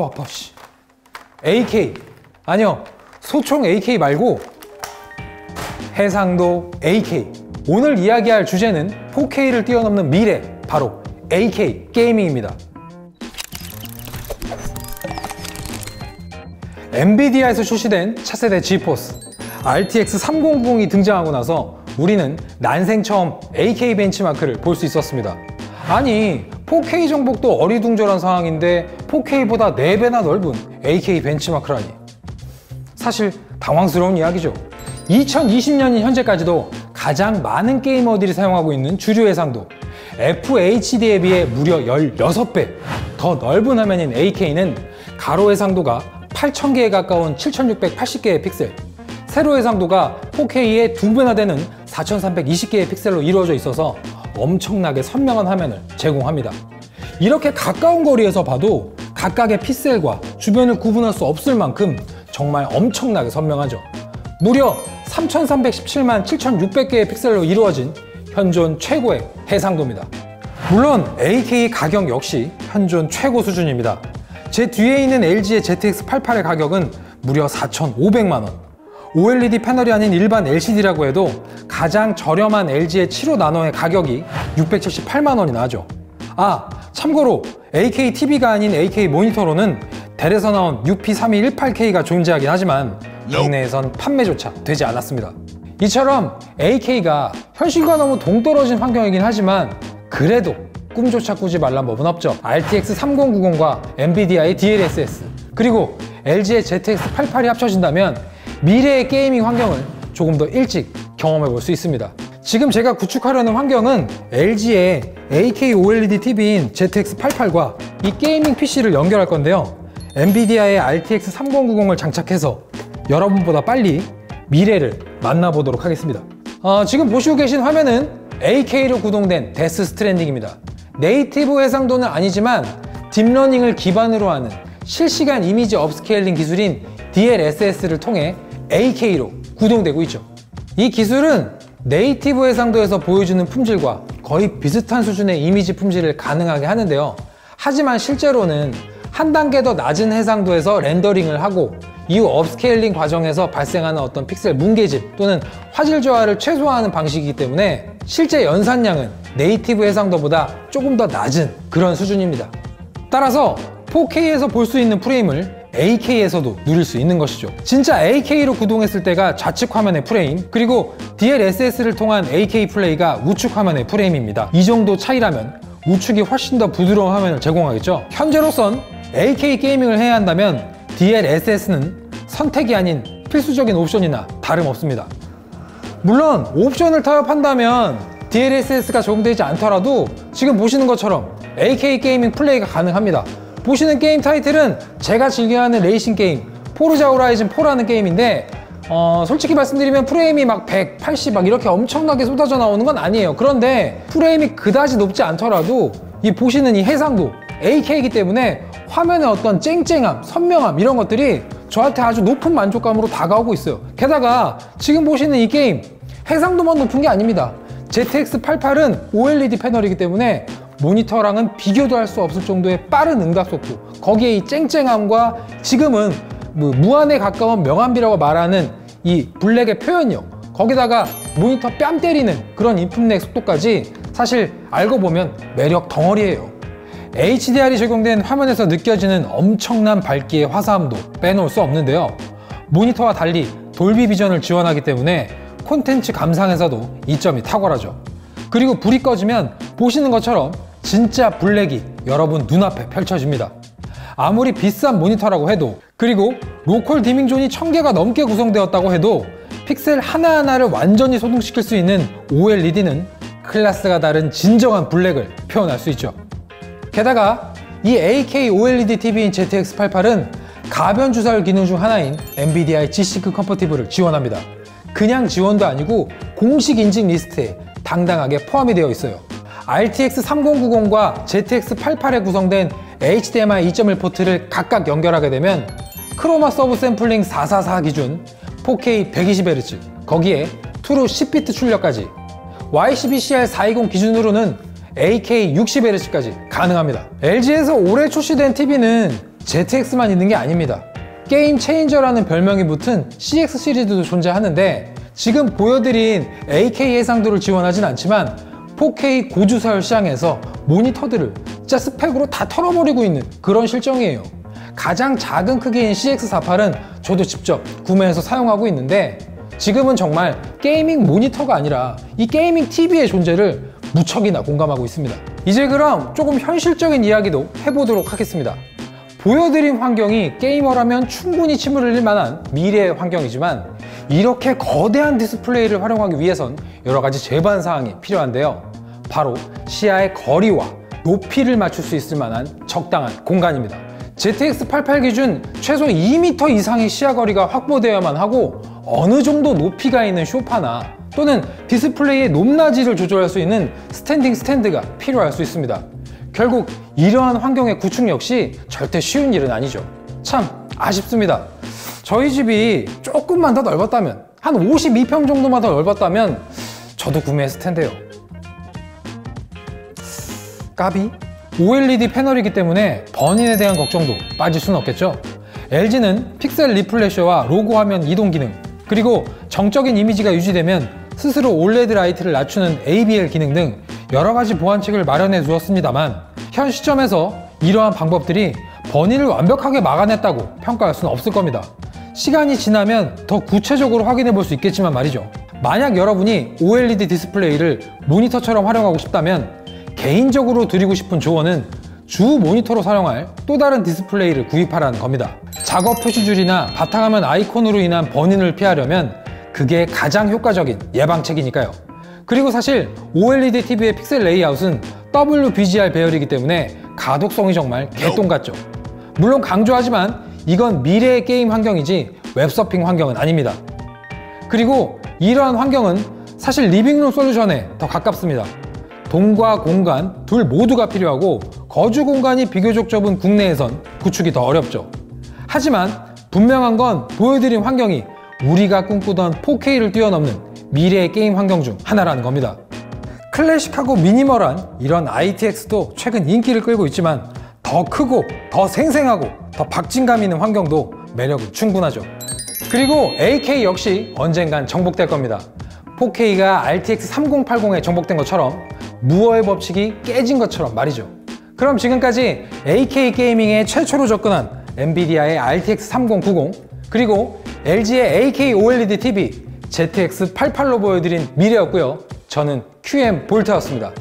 아파 씨. AK 아니요, 소총 AK 말고 해상도 AK. 오늘 이야기할 주제는 4K를 뛰어넘는 미래, 바로 AK 게이밍입니다. 엔비디아에서 출시된 차세대 지포스 RTX 3090이 등장하고 나서 우리는 난생 처음 AK 벤치마크를 볼 수 있었습니다. 아니, 4K 정복도 어리둥절한 상황인데 4K보다 4배나 넓은 AK 벤치마크라니. 사실 당황스러운 이야기죠. 2020년인 현재까지도 가장 많은 게이머들이 사용하고 있는 주류 해상도 FHD에 비해 무려 16배 더 넓은 화면인 AK는 가로 해상도가 8000개에 가까운 7680개의 픽셀, 세로 해상도가 4K의 2배나 되는 4320개의 픽셀로 이루어져 있어서 엄청나게 선명한 화면을 제공합니다. 이렇게 가까운 거리에서 봐도 각각의 픽셀과 주변을 구분할 수 없을 만큼 정말 엄청나게 선명하죠. 무려 3317만 7600개의 픽셀로 이루어진 현존 최고의 해상도입니다. 물론 AK 가격 역시 현존 최고 수준입니다. 제 뒤에 있는 LG의 ZX88의 가격은 무려 4,500만원. OLED 패널이 아닌 일반 LCD라고 해도 가장 저렴한 LG의 75 나노의 가격이 678만원이나 하죠. 아, 참고로 AK TV가 아닌 AK 모니터로는 델에서 나온 UP3218K가 존재하긴 하지만 국내에선 판매조차 되지 않았습니다. 이처럼 AK가 현실과 너무 동떨어진 환경이긴 하지만 그래도 꿈조차 꾸지 말란 법은 없죠. RTX 3090과 엔비디아의 DLSS 그리고 LG의 ZX88이 합쳐진다면 미래의 게이밍 환경을 조금 더 일찍 경험해 볼 수 있습니다. 지금 제가 구축하려는 환경은 LG의 AK OLED TV인 ZX88과 이 게이밍 PC를 연결할 건데요. 엔비디아의 RTX 3090을 장착해서 여러분보다 빨리 미래를 만나보도록 하겠습니다. 지금 보시고 계신 화면은 AK로 구동된 데스 스트랜딩입니다. 네이티브 해상도는 아니지만 딥러닝을 기반으로 하는 실시간 이미지 업스케일링 기술인 DLSS를 통해 AK로 구동되고 있죠. 이 기술은 네이티브 해상도에서 보여주는 품질과 거의 비슷한 수준의 이미지 품질을 가능하게 하는데요. 하지만 실제로는 한 단계 더 낮은 해상도에서 렌더링을 하고 이후 업스케일링 과정에서 발생하는 어떤 픽셀 뭉개짐 또는 화질 저하를 최소화하는 방식이기 때문에 실제 연산량은 네이티브 해상도보다 조금 더 낮은 그런 수준입니다. 따라서 4K에서 볼 수 있는 프레임을 AK에서도 누릴 수 있는 것이죠. 진짜 AK로 구동했을 때가 좌측 화면의 프레임, 그리고 DLSS를 통한 AK 플레이가 우측 화면의 프레임입니다. 이 정도 차이라면 우측이 훨씬 더 부드러운 화면을 제공하겠죠. 현재로선 AK 게이밍을 해야 한다면 DLSS는 선택이 아닌 필수적인 옵션이나 다름없습니다. 물론 옵션을 타협한다면 DLSS가 적용되지 않더라도 지금 보시는 것처럼 AK 게이밍 플레이가 가능합니다. 보시는 게임 타이틀은 제가 즐겨하는 레이싱 게임 포르자 호라이즌 4라는 게임인데 솔직히 말씀드리면 프레임이 막 180 막 이렇게 엄청나게 쏟아져 나오는 건 아니에요. 그런데 프레임이 그다지 높지 않더라도 이 보시는 이 해상도 AK이기 때문에 화면의 어떤 쨍쨍함, 선명함 이런 것들이 저한테 아주 높은 만족감으로 다가오고 있어요. 게다가 지금 보시는 이 게임 해상도만 높은 게 아닙니다. ZX88은 OLED 패널이기 때문에 모니터랑은 비교도 할 수 없을 정도의 빠른 응답 속도, 거기에 이 쨍쨍함과 지금은 무한에 가까운 명암비라고 말하는 이 블랙의 표현력, 거기다가 모니터 뺨 때리는 그런 인풋렉 속도까지 사실 알고 보면 매력 덩어리예요. HDR이 적용된 화면에서 느껴지는 엄청난 밝기의 화사함도 빼놓을 수 없는데요. 모니터와 달리 돌비 비전을 지원하기 때문에 콘텐츠 감상에서도 이점이 탁월하죠. 그리고 불이 꺼지면 보시는 것처럼 진짜 블랙이 여러분 눈앞에 펼쳐집니다. 아무리 비싼 모니터라고 해도, 그리고 로컬 디밍 존이 1000개가 넘게 구성되었다고 해도 픽셀 하나하나를 완전히 소등시킬 수 있는 OLED는 클래스가 다른 진정한 블랙을 표현할 수 있죠. 게다가 이 AK OLED TV인 ZX88은 가변 주사율 기능 중 하나인 엔비디아의 G-Sync 컴퍼티블을 지원합니다. 그냥 지원도 아니고 공식 인증 리스트에 당당하게 포함이 되어 있어요. RTX 3090과 ZX88에 구성된 HDMI 2.1 포트를 각각 연결하게 되면 크로마 서브 샘플링 444 기준 4K 120Hz, 거기에 트루 10비트 출력까지, YCbCR 420 기준으로는 AK 60Hz까지 가능합니다. LG에서 올해 출시된 TV는 ZX만 있는 게 아닙니다. 게임 체인저라는 별명이 붙은 CX 시리즈도 존재하는데 지금 보여드린 AK 해상도를 지원하진 않지만 4K 고주사율 시장에서 모니터들을 진짜 스펙으로 다 털어버리고 있는 그런 실정이에요. 가장 작은 크기인 CX48은 저도 직접 구매해서 사용하고 있는데 지금은 정말 게이밍 모니터가 아니라 이 게이밍 TV의 존재를 무척이나 공감하고 있습니다. 이제 그럼 조금 현실적인 이야기도 해보도록 하겠습니다. 보여드린 환경이 게이머라면 충분히 침을 흘릴 만한 미래의 환경이지만 이렇게 거대한 디스플레이를 활용하기 위해선 여러 가지 제반 사항이 필요한데요. 바로 시야의 거리와 높이를 맞출 수 있을 만한 적당한 공간입니다. GTX88 기준 최소 2m 이상의 시야 거리가 확보되어야만 하고 어느 정도 높이가 있는 소파나 또는 디스플레이의 높낮이를 조절할 수 있는 스탠딩 스탠드가 필요할 수 있습니다. 결국 이러한 환경의 구축 역시 절대 쉬운 일은 아니죠. 참 아쉽습니다. 저희 집이 조금만 더 넓었다면, 한 52평 정도만 더 넓었다면 저도 구매했을 텐데요. 까비? OLED 패널이기 때문에 번인에 대한 걱정도 빠질 수는 없겠죠. LG는 픽셀 리플래셔와 로고 화면 이동 기능, 그리고 정적인 이미지가 유지되면 스스로 OLED 라이트를 낮추는 ABL 기능 등 여러 가지 보완책을 마련해 두었습니다만 현 시점에서 이러한 방법들이 번인을 완벽하게 막아냈다고 평가할 수는 없을 겁니다. 시간이 지나면 더 구체적으로 확인해 볼 수 있겠지만 말이죠. 만약 여러분이 OLED 디스플레이를 모니터처럼 활용하고 싶다면 개인적으로 드리고 싶은 조언은 주 모니터로 사용할 또 다른 디스플레이를 구입하라는 겁니다. 작업 표시줄이나 바탕화면 아이콘으로 인한 번인을 피하려면 그게 가장 효과적인 예방책이니까요. 그리고 사실 OLED TV의 픽셀 레이아웃은 WBGR 배열이기 때문에 가독성이 정말 개똥 같죠. 물론 강조하지만 이건 미래의 게임 환경이지 웹서핑 환경은 아닙니다. 그리고 이러한 환경은 사실 리빙룸 솔루션에 더 가깝습니다. 동과 공간 둘 모두가 필요하고 거주 공간이 비교적 좁은 국내에선 구축이 더 어렵죠. 하지만 분명한 건 보여드린 환경이 우리가 꿈꾸던 4K를 뛰어넘는 미래의 게임 환경 중 하나라는 겁니다. 클래식하고 미니멀한 이런 ITX도 최근 인기를 끌고 있지만 더 크고 더 생생하고 더 박진감 있는 환경도 매력은 충분하죠. 그리고 AK 역시 언젠간 정복될 겁니다. 4K가 RTX 3080에 정복된 것처럼 무어의 법칙이 깨진 것처럼 말이죠. 그럼 지금까지 AK 게이밍에 최초로 접근한 엔비디아의 RTX 3090 그리고 LG의 AK OLED TV ZX88로 보여드린 미래였고요. 저는 QM 볼트였습니다.